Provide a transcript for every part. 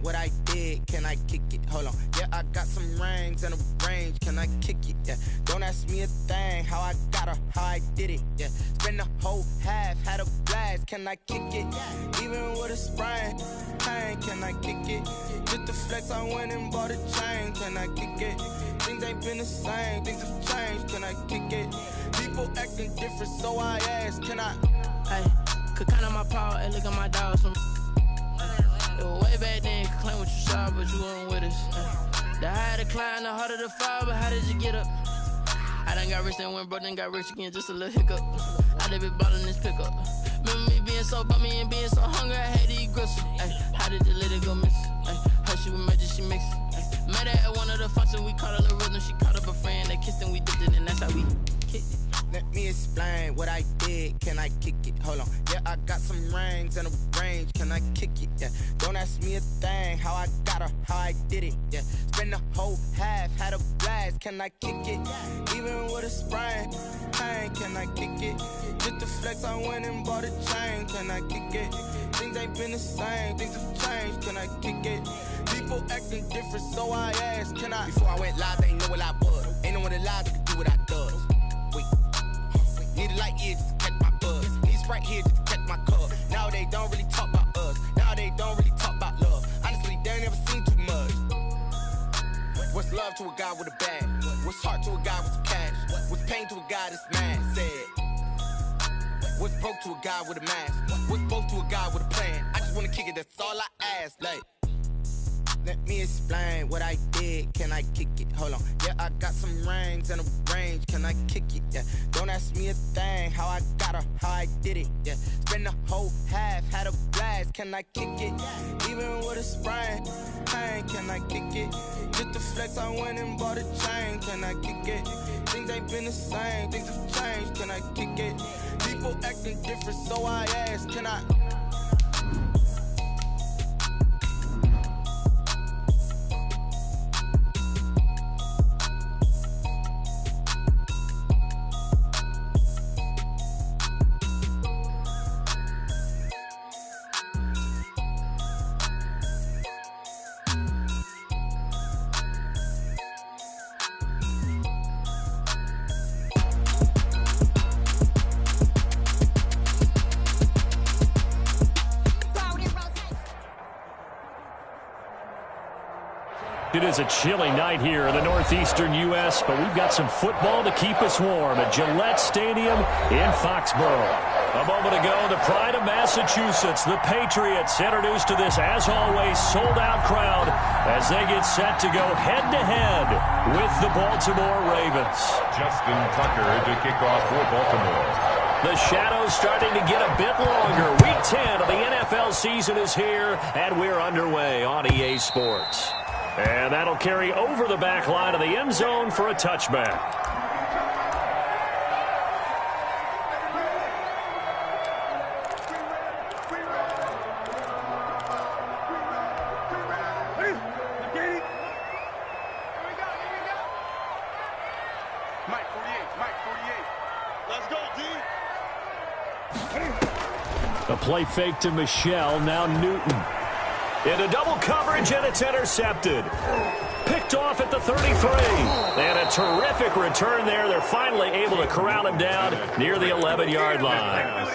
explain what I did? Can I kick it? Hold on. Yeah, I got some rings and a range. Can I kick it? Yeah. Don't ask me a thing. How I got her, how I did it. Yeah. Spend the whole half, had a blast. Can I kick it? Even with a sprain, pain. Can I kick it? Just the flex, I went and bought a chain. Can I kick it? Things ain't been the same. Things have changed. Can I kick it? People acting different, so I ask. Can I? Hey, could count on my power. Hey, look at my dogs. It was way back then, you could claim what you saw, but you weren't with us. The higher the climb, the harder the fall, but how did you get up? I done got rich and went broke, then got rich again, just a little hiccup. I done been ballin' this pickup. Remember me being so bummy and being so hungry, I had to eat gristle. Ay, how did the lady go miss? Ay, how she was magic, she mixed. Met her at one of the functions, we caught a little rhythm, she caught up a friend, they kissed and we dipped it, and that's how we kicked it. Let me explain what I did. Can I kick it? Hold on. Yeah, I got some rings and a range. Can I kick it? Yeah. Don't ask me a thing. How I got her, how I did it. Yeah. Spend the whole half, had a blast. Can I kick it? Even with a sprain, pain. Can I kick it? Just the flex, I went and bought a chain. Can I kick it? Things ain't been the same. Things have changed. Can I kick it? People acting different, so I ask. Can I? Before I went live, they ain't know what I was. Ain't no one alive that could do what I does. Need a light ear just to catch my buzz. Need Sprite here just to catch my cup. Now they don't really talk about us. Now they don't really talk about love. Honestly, they ain't never seen too much. What's love to a guy with a bag? What's heart to a guy with some cash? What's pain to a guy that's mad? Said. What's broke to a guy with a mask? What's both to a guy with a plan? I just wanna kick it, that's all I ask. Like, let me explain what I did. Can I kick it? Hold on. Yeah, I got some rings and a range. Can I kick it? Yeah. Don't ask me a thing. How I got her, how I did it. Yeah. Spend the whole half, had a blast. Can I kick it? Even with a sprain, pain. Can I kick it? Just the flex, I went and bought a chain. Can I kick it? Things ain't been the same. Things have changed. Can I kick it? People acting different, so I ask. Can I? It is a chilly night here in the northeastern U.S., but we've got some football to keep us warm at Gillette Stadium in Foxborough. A moment ago, the pride of Massachusetts, the Patriots, introduced to this, as always, sold-out crowd as they get set to go head-to-head with the Baltimore Ravens. Justin Tucker to kick off for Baltimore. The shadows starting to get a bit longer. Week 10 of the NFL season is here, and we're underway on EA Sports. And that'll carry over the back line of the end zone for a touchback. Mike 48. Let's go, D. A play fake to Michelle, now Newton. Into double coverage, and it's intercepted. Picked off at the 33. And a terrific return there. They're finally able to corral him down near the 11-yard line.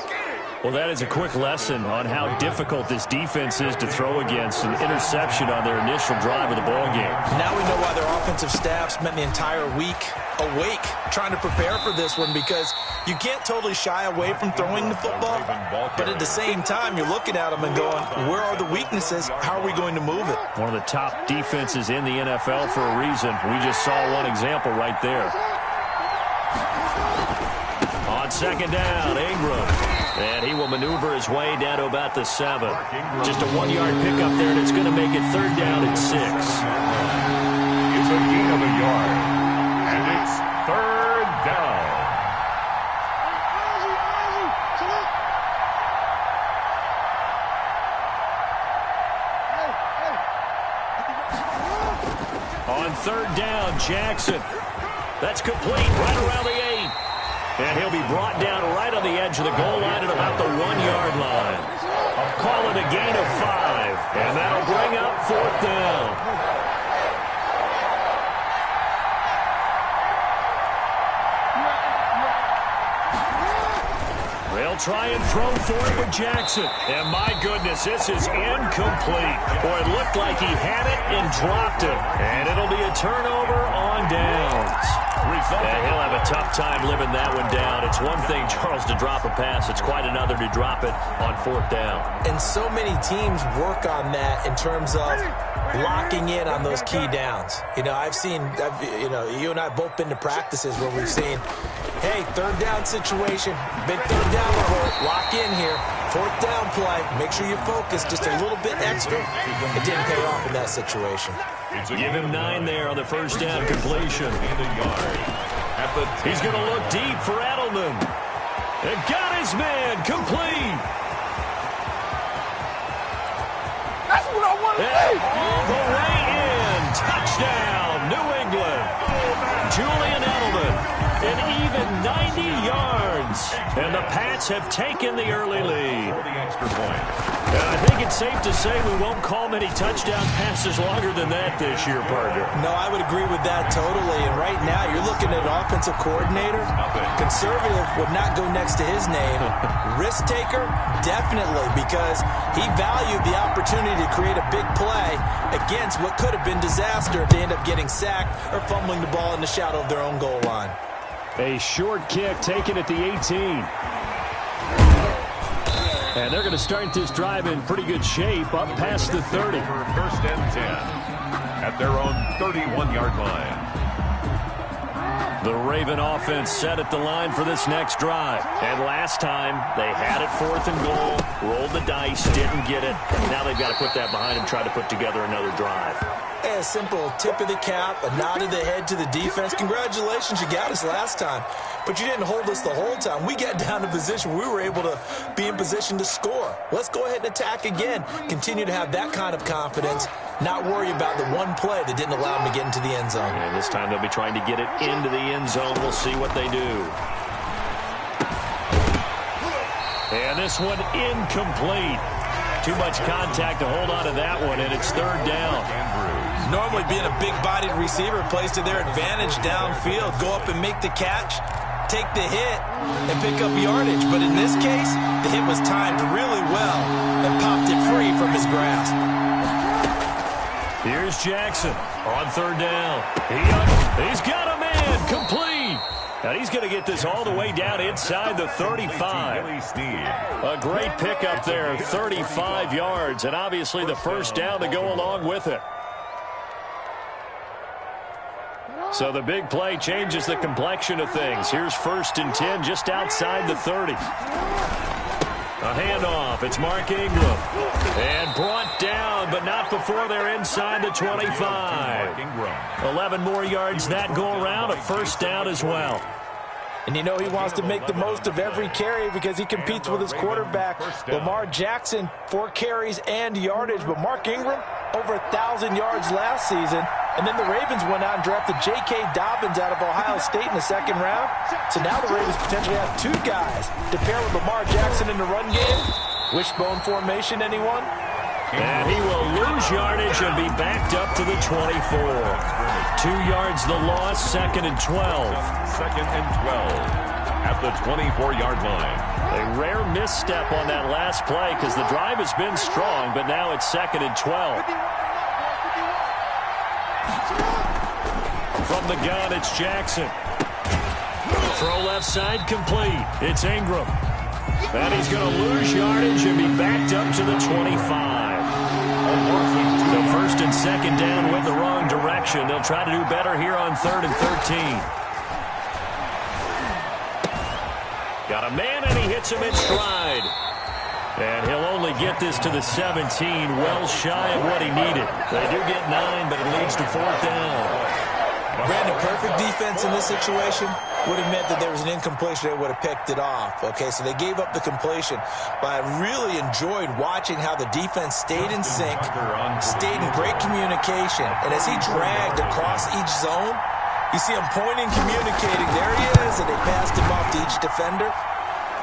Well, that is a quick lesson on how difficult this defense is to throw against. An interception on their initial drive of the ballgame. Now we know why their offensive staff spent the entire week awake trying to prepare for this one, because you can't totally shy away from throwing the football, but at the same time you're looking at them and going, where are the weaknesses? How are we going to move it? One of the top defenses in the NFL for a reason. We just saw one example right there. On second down, Ingram. And he will maneuver his way down to about the 7. Just a 1-yard pickup there, and it's going to make it 3rd down and 6. It's a gain of a yard. And it's 3rd down. On 3rd down, Jackson. That's complete right around the 8. And he'll be brought down right on the edge of the goal line at about the 1-yard line. I'll call it a gain of 5. And that'll bring up 4th down. They'll try and throw for it with Jackson. And my goodness, this is incomplete. Boy, it looked like he had it and dropped it. And it'll be a turnover on downs. And he'll have a tough time living that one down. It's one thing, Charles, to drop a pass. It's quite another to drop it on 4th down. And so many teams work on that in terms of locking in on those key downs. You know, you and I have both been to practices where we've seen, hey, 3rd down situation, big 3rd down alert, lock in here, 4th down play, make sure you focus just a little bit extra. It didn't pay off in that situation. Give him 9 there on the 1st down completion. He's going to look deep for Edelman. And got his man complete. That's what I want to see. All the way in. Touchdown, New England. Julian Edelman. An even 90 yards. And the Pats have taken the early lead. And I think it's safe to say we won't call many touchdown passes longer than that this year, partner. No, I would agree with that totally. And right now, you're looking at an offensive coordinator. Conservative would not go next to his name. Risk taker, definitely, because he valued the opportunity to create a big play against what could have been disaster if they end up getting sacked or fumbling the ball in the shadow of their own goal line. A short kick taken at the 18. And they're going to start this drive in pretty good shape up past the 30. 1st and 10 at their own 31-yard line. The Raven offense set at the line for this next drive. And last time, they had it 4th and goal, rolled the dice, didn't get it. Now they've got to put that behind them, try to put together another drive. A simple tip of the cap, a nod of the head to the defense. Congratulations, you got us last time. But you didn't hold us the whole time. We got down to position. We were able to be in position to score. Let's go ahead and attack again. Continue to have that kind of confidence. Not worry about the one play that didn't allow them to get into the end zone. And this time they'll be trying to get it into the end zone. We'll see what they do. And this one incomplete. Too much contact to hold on to that one, and it's 3rd down. Normally being a big-bodied receiver plays to their advantage downfield. Go up and make the catch, take the hit, and pick up yardage. But in this case, the hit was timed really well and popped it free from his grasp. Here's Jackson on 3rd down. He's got a man complete. And he's going to get this all the way down inside the 35. A great pickup there, 35 yards, and obviously the 1st down to go along with it. So the big play changes the complexion of things. Here's 1st and 10 just outside the 30. A handoff. It's Mark Ingram. And brought down, but not before they're inside the 25. 11 more yards that go around. A 1st down as well. And you know he wants to make the most of every carry because he competes with his quarterback, Lamar Jackson, 4 carries and yardage. But Mark Ingram, over 1,000 yards last season. And then the Ravens went out and drafted J.K. Dobbins out of Ohio State in the 2nd round. So now the Ravens potentially have 2 guys to pair with Lamar Jackson in the run game. Wishbone formation, anyone? And he will lose yardage and be backed up to the 24. 2 yards the loss, 2nd and 12. 2nd and 12 at the 24-yard line. A rare misstep on that last play because the drive has been strong, but now it's 2nd and 12. From the gun, it's Jackson. Throw left side complete. It's Ingram. And he's going to lose yardage and be backed up to the 25. So 1st and 2nd down went the wrong direction. They'll try to do better here on 3rd and 13. Got a man, and he hits him in stride. And he'll only get this to the 17, well shy of what he needed. They do get 9, but it leads to 4th down. Brandon, perfect defense in this situation would have meant that there was an incompletion. They would have picked it off. Okay, so they gave up the completion. But I really enjoyed watching how the defense stayed in sync, stayed in great communication. And as he dragged across each zone, you see him pointing, communicating. There he is, and they passed him off to each defender.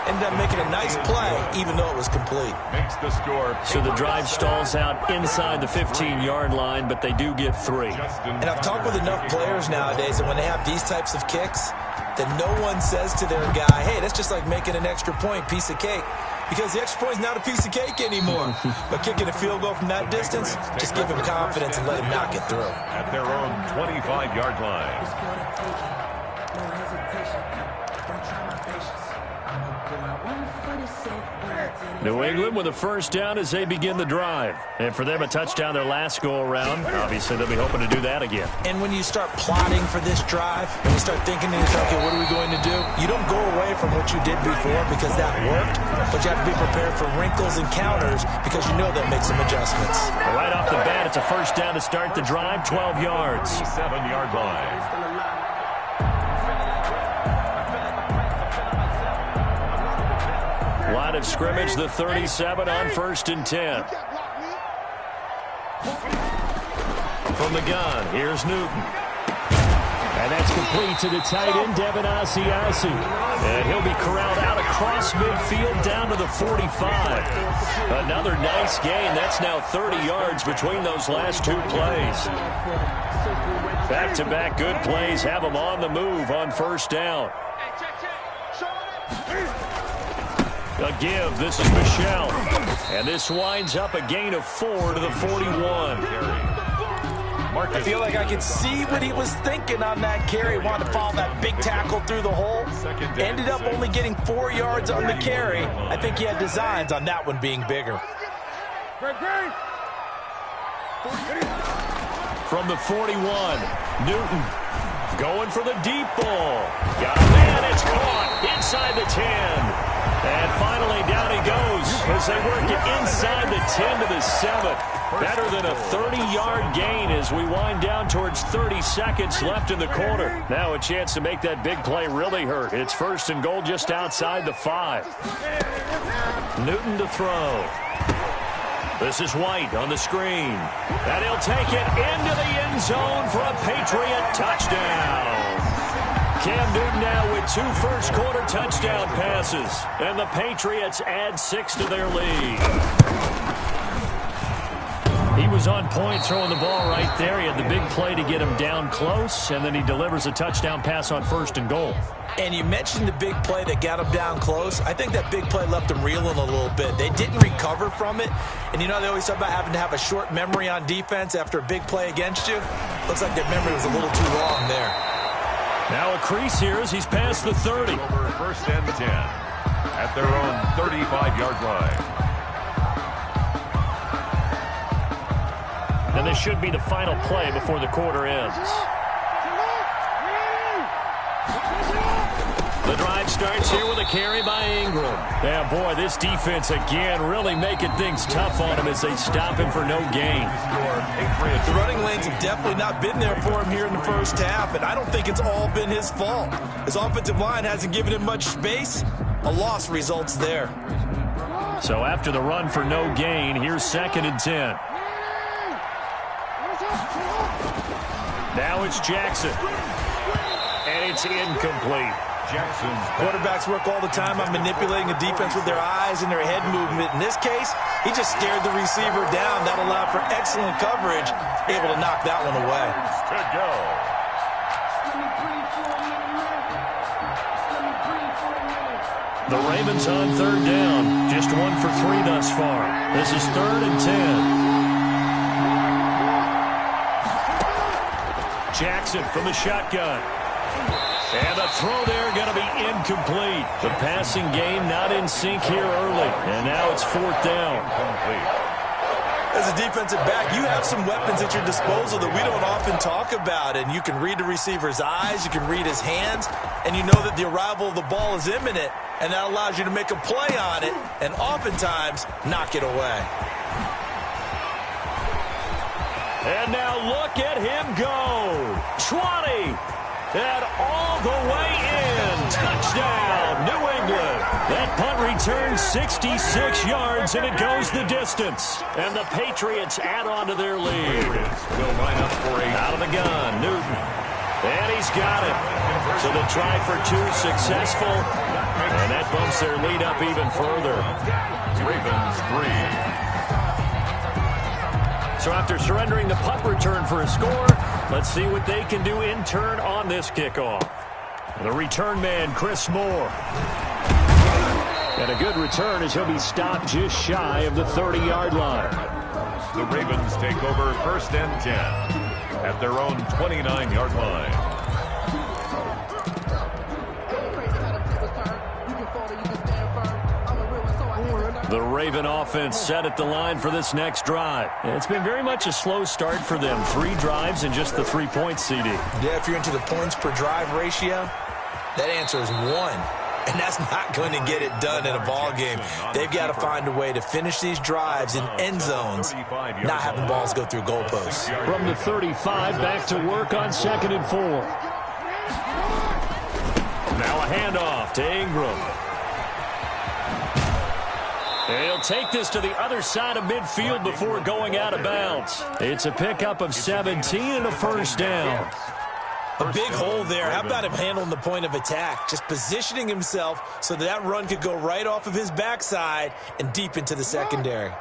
ended up making a nice play, even though it was complete. Makes the score. So the drive stalls out inside the 15-yard line, but they do get 3. And I've talked with enough players nowadays that when they have these types of kicks, that no one says to their guy, hey, that's just like making an extra point, piece of cake. Because the extra point is not a piece of cake anymore. But kicking a field goal from that distance, just give him confidence and let him knock it through. At their own 25-yard line. New England with a first down as they begin the drive. And for them, a touchdown their last go-around. Obviously, they'll be hoping to do that again. And when you start plotting for this drive, and you start thinking to yourself, okay, what are we going to do? You don't go away from what you did before because that worked, but you have to be prepared for wrinkles and counters because you know they'll make some adjustments. Right off the bat, it's a first down to start the drive, 12 yards. 7-yard line. Line of scrimmage, the 37 on 1st and 10. From the gun, here's Newton. And that's complete to the tight end, Devin Asiasi. And he'll be corralled out across midfield down to the 45. Another nice gain. That's now 30 yards between those last 2 plays. Back-to-back good plays have them on the move on first down. A give. This is Michel. And this winds up a gain of 4 to the 41. I feel like I could see what he was thinking on that carry. Wanted to follow that big tackle through the hole. Ended up only getting 4 yards on the carry. I think he had designs on that one being bigger. From the 41, Newton going for the deep ball. Got a man. It's caught inside the 10. And finally, down he goes as they work it inside the 10 to the 7. Better than a 30-yard gain as we wind down towards 30 seconds left in the quarter. Now a chance to make that big play really hurt. It's 1st and goal just outside the 5. Newton to throw. This is White on the screen. And he'll take it into the end zone for a Patriot touchdown. Cam Newton now with 2 first-quarter touchdown passes. And the Patriots add 6 to their lead. He was on point throwing the ball right there. He had the big play to get him down close, and then he delivers a touchdown pass on 1st and goal. And you mentioned the big play that got him down close. I think that big play left him reeling a little bit. They didn't recover from it. And you know, they always talk about having to have a short memory on defense after a big play against you. Looks like their memory was a little too long there. Now a crease here as he's past the 30. Over 1st and 10 at their own 35-yard line. And this should be the final play before the quarter ends. The drive starts here with a carry by Ingram. Yeah, boy, this defense again really making things tough on him as they stop him for no gain. The running lanes have definitely not been there for him here in the first half, and I don't think it's all been his fault. His offensive line hasn't given him much space. A loss results there. So after the run for no gain, here's 2nd and 10. Now it's Jackson. And it's incomplete. Quarterbacks work all the time on manipulating a defense with their eyes and their head movement. In this case, he just stared the receiver down. That allowed for excellent coverage, able to knock that one away. To go. The Ravens on 3rd down. Just 1 for 3 thus far. This is 3rd and 10. Jackson from the shotgun. And the throw there going to be incomplete. The passing game not in sync here early. And now it's 4th down. As a defensive back, you have some weapons at your disposal that we don't often talk about. And you can read the receiver's eyes, you can read his hands, and you know that the arrival of the ball is imminent. And that allows you to make a play on it and oftentimes knock it away. And now look at him go. 20. And all the way in. Touchdown, New England. That punt returns 66 yards, and it goes the distance. And the Patriots add on to their lead. Will line up for out of the gun, Newton. And he's got it. So the try for two successful. And that bumps their lead up even further. Ravens 3. So after surrendering the punt return for a score, let's see what they can do in turn on this kickoff. The return man, Chris Moore. And a good return as he'll be stopped just shy of the 30-yard line. The Ravens take over 1st and 10 at their own 29-yard line. The Raven offense set at the line for this next drive. It's been very much a slow start for them. 3 drives and just the 3 points, CD. Yeah, if you're into the points per drive ratio, that answer is 1. And that's not going to get it done in a ball game. They've got to find a way to finish these drives in end zones, not having balls go through goalposts. From the 35, back to work on 2nd and 4. Now a handoff to Ingram. He'll take this to the other side of midfield before going out of bounds. It's a pickup of 17 and a first down. A big hole there. How about him handling the point of attack? Just positioning himself so that run could go right off of his backside and deep into the secondary.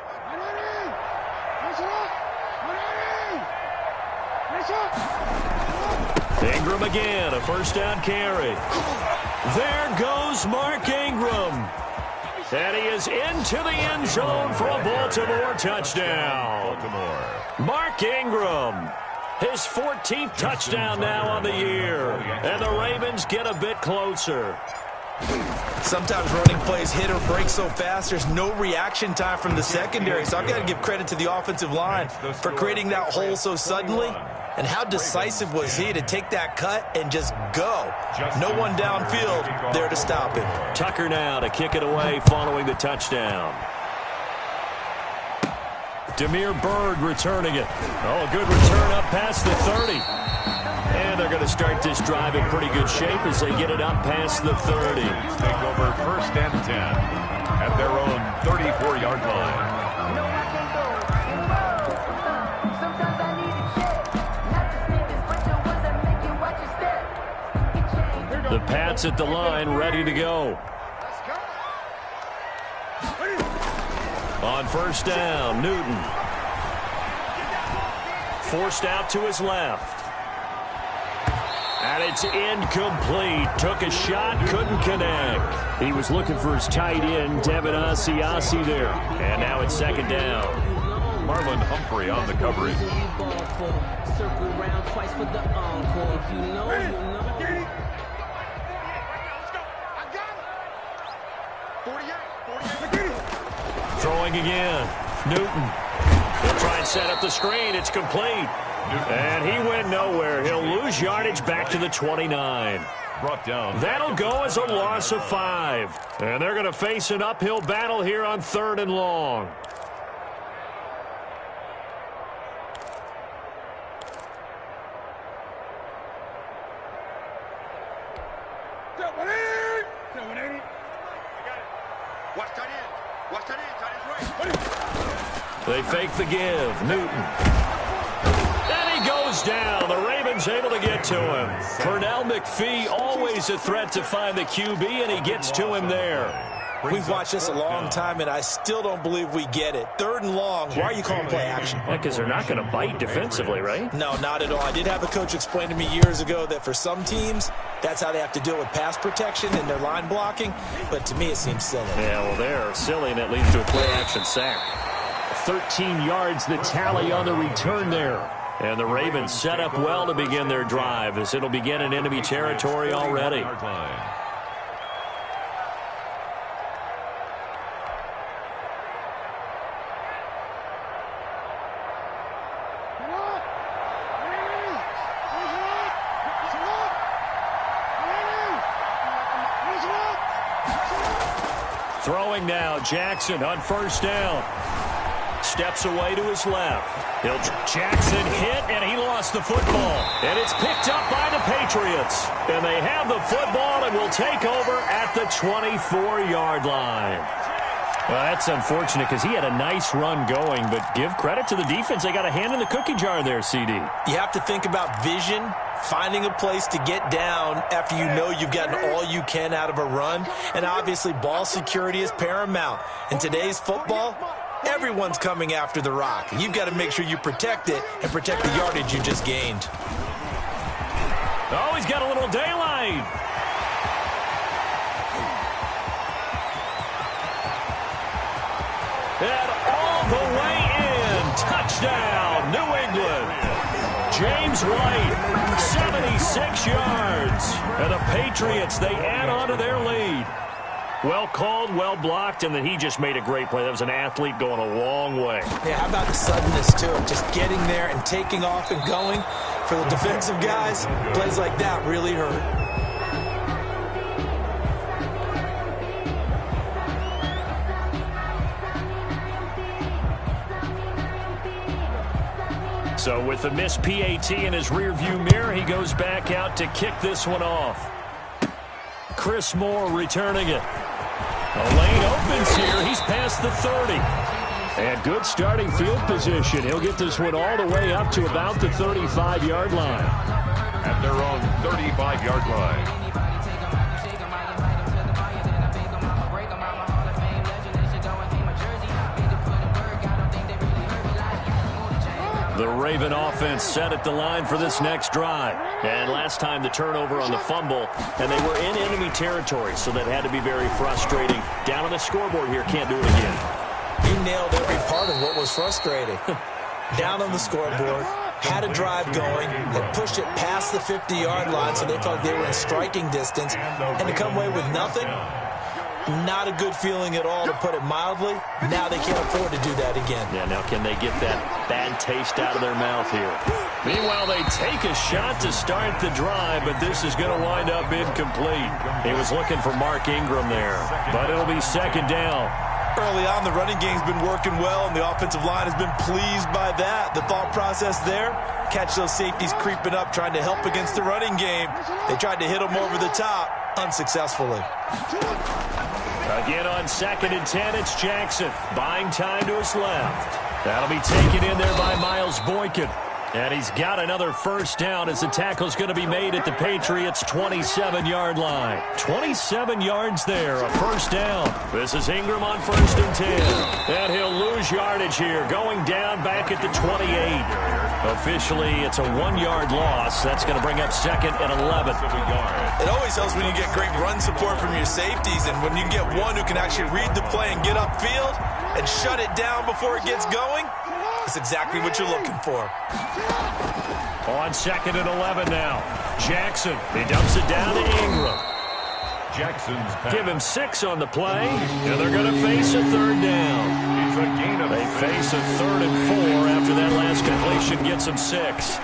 Ingram again, a first down carry. There goes Mark Ingram. And he is into the end zone for a Baltimore touchdown. Mark Ingram. His 14th touchdown now on the year. And the Ravens get a bit closer. Sometimes running plays hit or break so fast, there's no reaction time from the secondary. So I've got to give credit to the offensive line for creating that hole so suddenly. And how decisive was he to take that cut and just go? No one downfield there to stop him. Tucker now to kick it away following the touchdown. Demir Bird returning it. Oh, a good return up past the 30. And they're going to start this drive in pretty good shape as they get it up past the 30. Take over 1st and 10 at their own 34-yard line. The Pats at the line, ready to go. On first down, Newton. Forced out to his left. And it's incomplete. Took a shot, couldn't connect. He was looking for his tight end, Devin Asiasi there. And now it's 2nd down. Marlon Humphrey on the coverage. Circle around twice for the encore. If you know, you know. Throwing again. Newton. He'll try and set up the screen. It's complete. And he went nowhere. He'll lose yardage back to the 29. Brought down. That'll go as a loss of 5. And they're going to face an uphill battle here on 3rd and long. They fake the give. Newton. And he goes down. The Ravens able to get to him. Pernell McPhee always a threat to find the QB, and he gets to him there. We've watched this a long time, and I still don't believe we get it. 3rd and long, why are you calling play action? Because they're not going to bite defensively, right? No, not at all. I did have a coach explain to me years ago that for some teams, that's how they have to deal with pass protection and their line blocking. But to me, it seems silly. Yeah, well, they're silly, and it leads to a play action sack. 13 yards, the tally on the return there. And the Ravens set up well to begin their drive as it'll begin in enemy territory already. Throwing now, Jackson on first down. Steps away to his left. Jackson hit, and he lost the football. And it's picked up by the Patriots. And they have the football and will take over at the 24-yard line. Well, that's unfortunate because he had a nice run going, but give credit to the defense. They got a hand in the cookie jar there, CD. You have to think about vision finding a place to get down after you know you've gotten all you can out of a run. And obviously, ball security is paramount. In today's football, everyone's coming after the rock. You've got to make sure you protect it and protect the yardage you just gained. Oh, he's got a little daylight. And all the way in. Touchdown, New England. James White, 76 yards. And the Patriots, they add on to their lead. Well called, well blocked, and then he just made a great play. That was an athlete going a long way. Yeah, how about the suddenness to it? Just getting there and taking off and going. For the defensive guys, plays like that really hurt. So with the missed PAT in his rearview mirror, he goes back out to kick this one off. Chris Moore returning it. A lane opens here. He's past the 30. And good starting field position. He'll get this one all the way up to about the 35-yard line. At their own 35-yard line. The Raven offense set at the line for this next drive. And last time the turnover on the fumble, and they were in enemy territory, so that had to be very frustrating. Down on the scoreboard here, can't do it again. He nailed every part of what was frustrating. Down on the scoreboard, had a drive going, had pushed it past the 50-yard line so they felt they were in striking distance, and to come away with nothing, not a good feeling at all, to put it mildly. Now they can't afford to do that again. Yeah, now can they get that bad taste out of their mouth here? Meanwhile, they take a shot to start the drive, but this is going to wind up incomplete. He was looking for Mark Ingram there, but it'll be second down. Early on, the running game's been working well, and the offensive line has been pleased by that. The thought process there, catch those safeties creeping up, trying to help against the running game. They tried to hit them over the top, unsuccessfully. Again on 2nd and 10, it's Jackson. Buying time to his left. That'll be taken in there by Miles Boykin. And he's got another first down as the tackle's going to be made at the Patriots' 27-yard line. 27 yards there, a first down. This is Ingram on 1st and 10. And he'll lose yardage here, going down back at the 28. Officially, it's a 1-yard loss. That's going to bring up 2nd and 11. It always helps when you get great run support from your safeties, and when you get one who can actually read the play and get upfield and shut it down before it gets going. That's exactly what you're looking for. On 2nd and 11 now. Jackson, he dumps it down to Ingram. Jackson's pass. Give him 6 on the play, and they're going to face a third down. It's a gain of They 6. face a 3rd and 4 after that last completion gets them 6.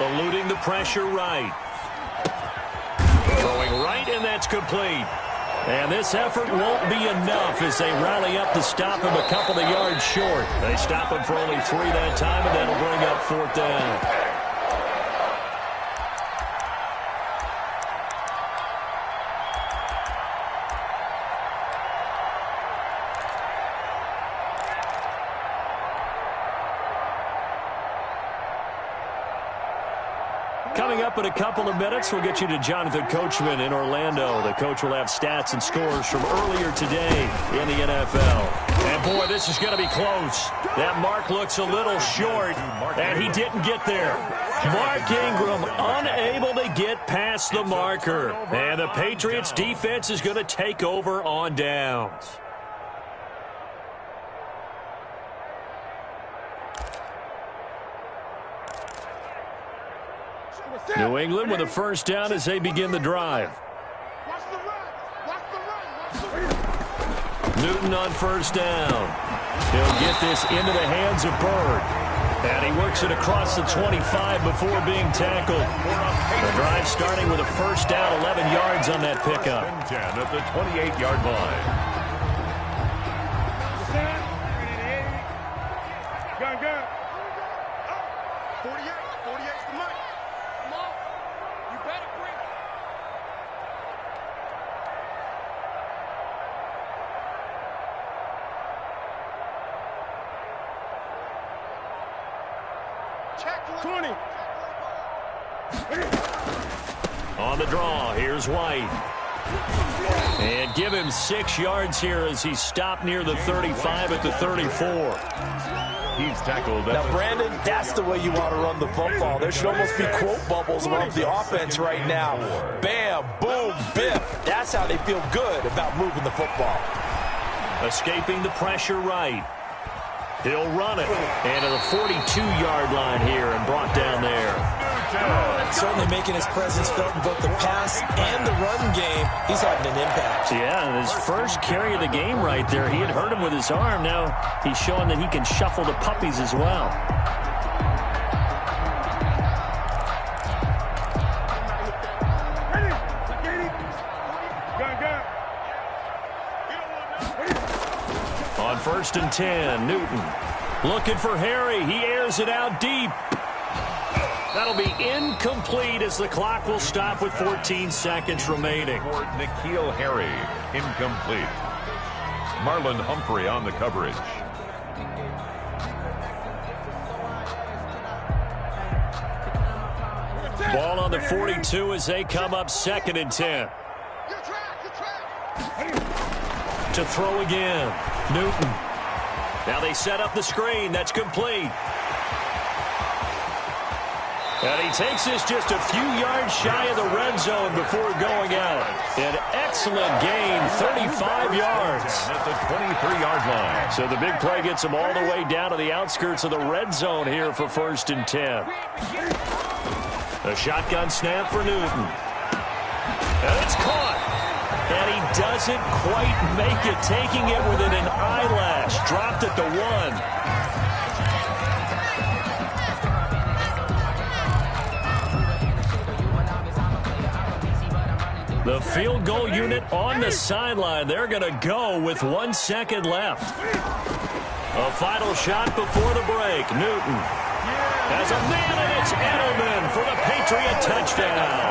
Eluding the pressure right. Throwing right, and that's complete. And this effort won't be enough as they rally up to stop him a couple of yards short. They stop him for only 3 that time, and that'll bring up 4th down. Coming up in a couple of minutes, we'll get you to Jonathan Coachman in Orlando. The coach will have stats and scores from earlier today in the NFL. And, boy, this is going to be close. That mark looks a little short, and he didn't get there. Mark Ingram unable to get past the marker. And the Patriots defense is going to take over on downs. New England with a first down as they begin the drive. Newton on first down. He'll get this into the hands of Bird. And he works it across the 25 before being tackled. The drive starting with a first down, 11 yards on that pickup. 10 at the 28-yard line. Gun. 48's the money. Come on. You better bring it. Check 20. On the draw, here's White. And give him 6 yards here as he stopped near the 35 at the 34. He's tackled. Now, Brandon, that's the way you want to run the football. There should almost be quote bubbles around the offense right now. Bam, boom, biff. That's how they feel good about moving the football. Escaping the pressure right. He'll run it. And to the 42-yard line here and brought down there. Certainly making his presence felt in both the pass and the run game. He's having an impact. Yeah, and his first carry of the game right there, he had hurt him with his arm. Now he's showing that he can shuffle the puppies as well. On 1st and 10, Newton looking for Harry. He airs it out deep. That'll be incomplete as the clock will stop with 14 seconds remaining. For N'Keal Harry, incomplete. Marlon Humphrey on the coverage. Ball on the 42 as they come up 2nd and 10. To throw again, Newton. Now they set up the screen. That's complete. And he takes this just a few yards shy of the red zone before going out. An excellent gain, 35 yards. At the 23-yard line. So the big play gets him all the way down to the outskirts of the red zone here for 1st and 10. A shotgun snap for Newton. And it's caught. And he doesn't quite make it, taking it within an eyelash. Dropped at the 1. The field goal unit on the sideline. They're going to go with 1 second left. A final shot before the break. Newton has a man, and it's Edelman for the Patriot touchdown.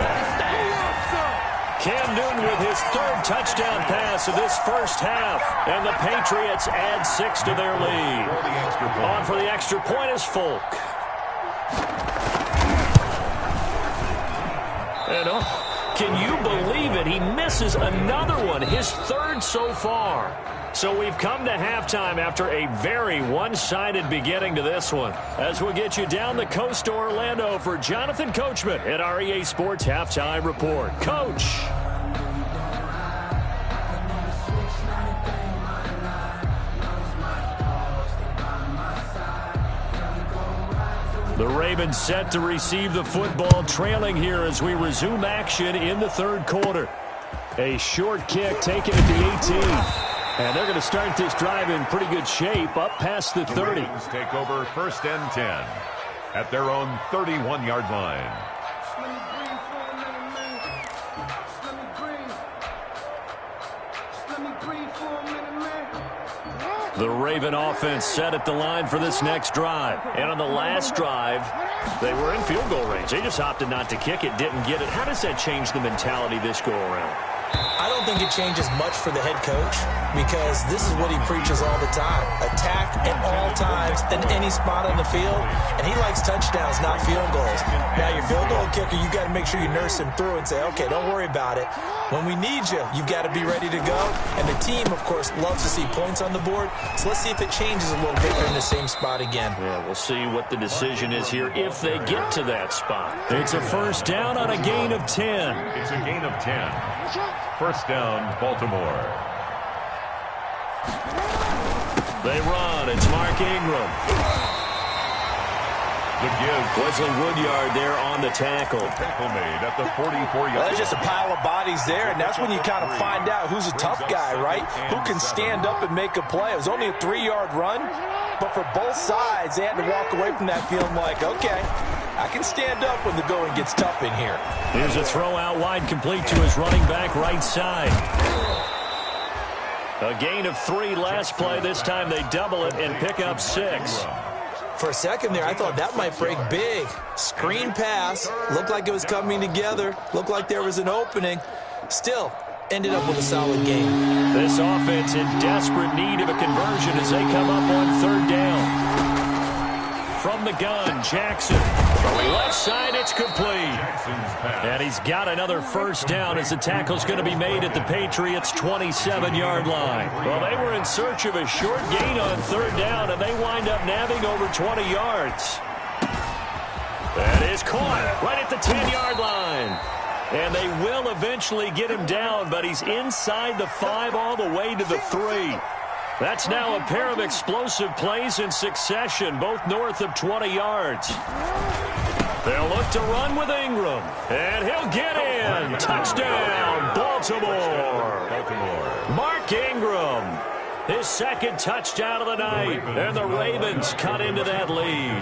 Cam Newton with his 3rd touchdown pass of this first half. And the Patriots add 6 to their lead. On for the extra point is Folk. And can you believe it? He misses another one, his 3rd so far. So we've come to halftime after a very one-sided beginning to this one. As we'll get you down the coast to Orlando for Jonathan Coachman at our EA Sports Halftime Report. Coach. The Ravens set to receive the football, trailing here as we resume action in the 3rd quarter. A short kick taken at the 18. And they're going to start this drive in pretty good shape, up past the 30. The Ravens take over 1st and 10 at their own 31-yard line. The Raven offense set at the line for this next drive. And on the last drive, they were in field goal range. They just opted not to kick it, didn't get it. How does that change the mentality this go around? I don't think it changes much for the head coach because this is what he preaches all the time. Attack at all times in any spot on the field, and he likes touchdowns, not field goals. Now, your field goal kicker, you got to make sure you nurse him through and say, okay, don't worry about it. When we need you, you've got to be ready to go. And the team, of course, loves to see points on the board. So let's see if it changes a little bit in the same spot again. Yeah, we'll see what the decision is here if they get to that spot. It's a 1st down on a gain of 10. It's a gain of 10. 1st down, Baltimore. They run. It's Mark Ingram. The give. Wesley Woodyard there on the tackle. Tackle made at the 44-yard Well, there's just a pile of bodies there, and that's when you kind of find out who's a tough guy, right? Who can stand up and make a play. It was only a 3-yard run, but for both sides, they had to walk away from that feeling like, okay, I can stand up when the going gets tough in here. Here's a throw out wide, complete to his running back right side. A gain of 3 last play. This time they double it and pick up 6. For a second there, I thought that might break big. Screen pass. Looked like it was coming together. Looked like there was an opening. Still, ended up with a solid game. This offense in desperate need of a conversion as they come up on 3rd down. from the gun. Jackson. Left side, it's complete. And he's got another first down as the tackle's going to be made at the Patriots' 27-yard line. Well, they were in search of a short gain on third down, and they wind up nabbing over 20 yards. That is caught right at the 10-yard line. And they will eventually get him down, but he's inside the 5 all the way to the 3. That's now a pair of explosive plays in succession, both north of 20 yards. They'll look to run with Ingram, and he'll get in. Touchdown, Baltimore. Mark Ingram, his second touchdown of the night, and the Ravens cut into that lead.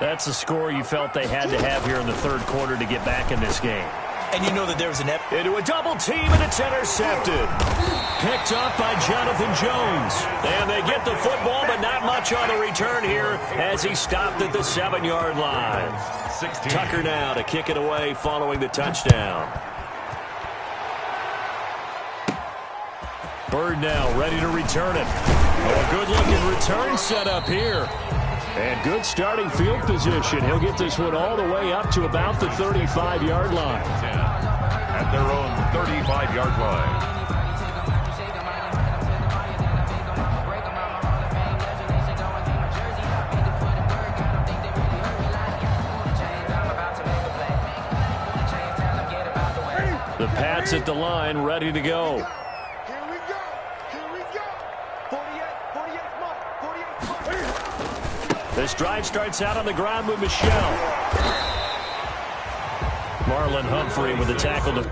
That's the score you felt they had to have here in the third quarter to get back in this game. And you know that there was an into a double team, and it's intercepted. Picked up by Jonathan Jones. And they get the football, but not much on the return here as he stopped at the 7-yard line. 16. Tucker now to kick it away following the touchdown. Bird now ready to return it. A good-looking return set up here. And good starting field position. He'll get this one all the way up to about the 35-yard line. At their own 35-yard line. The Pats at the line, ready to go. This drive starts out on the ground with Michelle. Marlon Humphrey with the tackle to